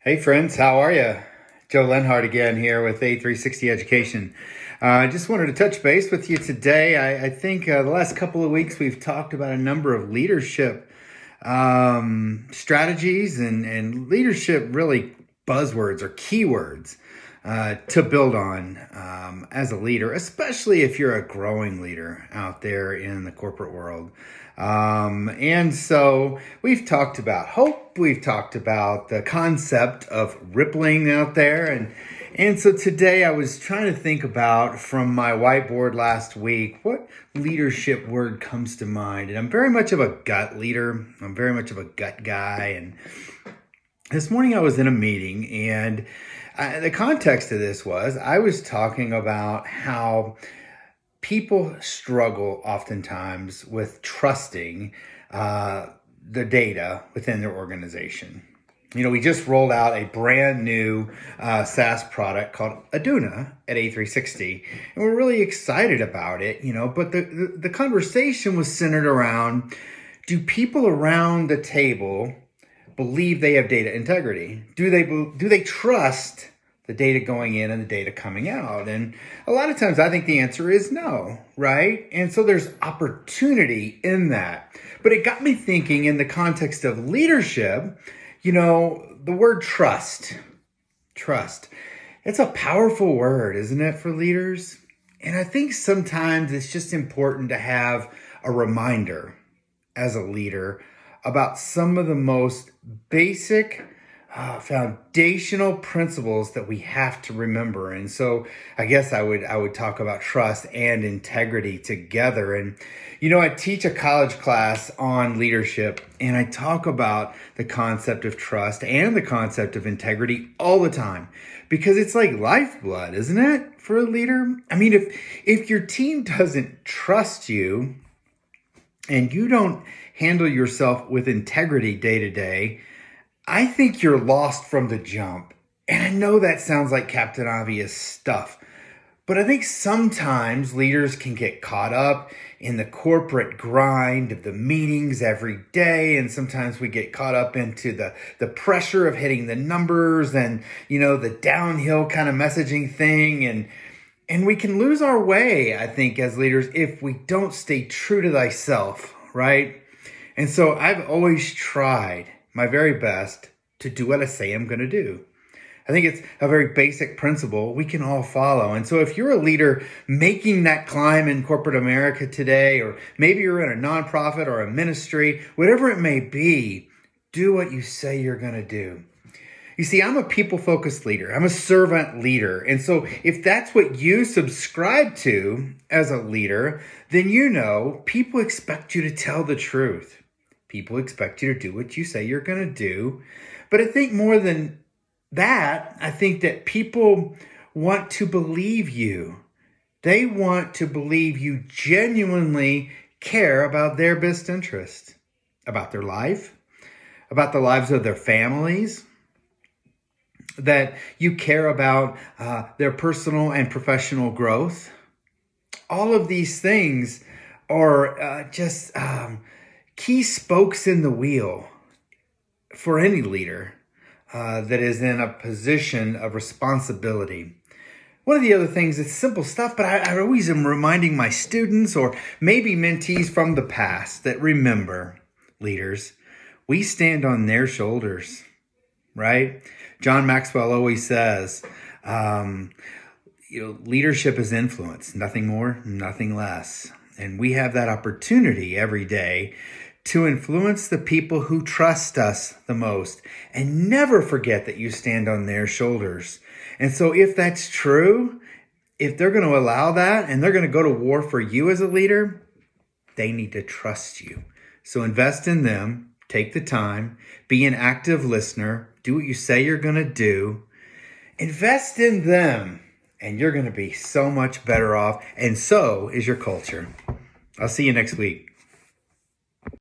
Hey friends, how are you? Joe Lenhart again here with A360 Education. I just wanted to touch base with you today. I think the last couple of weeks we've talked about a number of leadership strategies and leadership really buzzwords or keywords to build on as a leader, especially if you're a growing leader out there in the corporate world. And so we've talked about hope. We've talked about the concept of rippling out there. And so today I was trying to think about from my whiteboard last week, what leadership word comes to mind? And I'm very much of a gut leader. I'm very much of a gut guy. And this morning I was in a meeting, and the context of this was I was talking about how people struggle oftentimes with trusting the data within their organization. You know, we just rolled out a brand new SaaS product called Aduna at A360, and we're really excited about it, but the conversation was centered around, do people around the table believe they have data integrity? Do they trust the data going in and the data coming out? And a lot of times I think the answer is no, right? And so there's opportunity in that. But it got me thinking in the context of leadership, the word trust, it's a powerful word, isn't it, for leaders? And I think sometimes it's just important to have a reminder as a leader about some of the most basic foundational principles that we have to remember. And so I guess I would talk about trust and integrity together. And I teach a college class on leadership, and I talk about the concept of trust and the concept of integrity all the time, because it's like lifeblood, isn't it, for a leader? I mean, if your team doesn't trust you and you don't handle yourself with integrity day to day, I think you're lost from the jump. And I know that sounds like Captain Obvious stuff, but I think sometimes leaders can get caught up in the corporate grind of the meetings every day. And sometimes we get caught up into the pressure of hitting the numbers and, the downhill kind of messaging thing. And we can lose our way, I think, as leaders if we don't stay true to thyself, right? And so I've always tried my very best to do what I say I'm going to do. I think it's a very basic principle we can all follow. And so if you're a leader making that climb in corporate America today, or maybe you're in a nonprofit or a ministry, whatever it may be, do what you say you're going to do. You see, I'm a people-focused leader. I'm a servant leader. And so if that's what you subscribe to as a leader, then people expect you to tell the truth. People expect you to do what you say you're going to do. But I think more than that, I think that people want to believe you. They want to believe you genuinely care about their best interest, about their life, about the lives of their families, that you care about their personal and professional growth. All of these things are just key spokes in the wheel for any leader that is in a position of responsibility. One of the other things, it's simple stuff, but I always am reminding my students or maybe mentees from the past that remember, leaders, we stand on their shoulders, right? John Maxwell always says, leadership is influence, nothing more, nothing less. And we have that opportunity every day to influence the people who trust us the most. And never forget that you stand on their shoulders. And so if that's true, if they're going to allow that and they're going to go to war for you as a leader, they need to trust you. So invest in them, take the time, be an active listener, do what you say you're going to do, invest in them, and you're going to be so much better off. And so is your culture. I'll see you next week.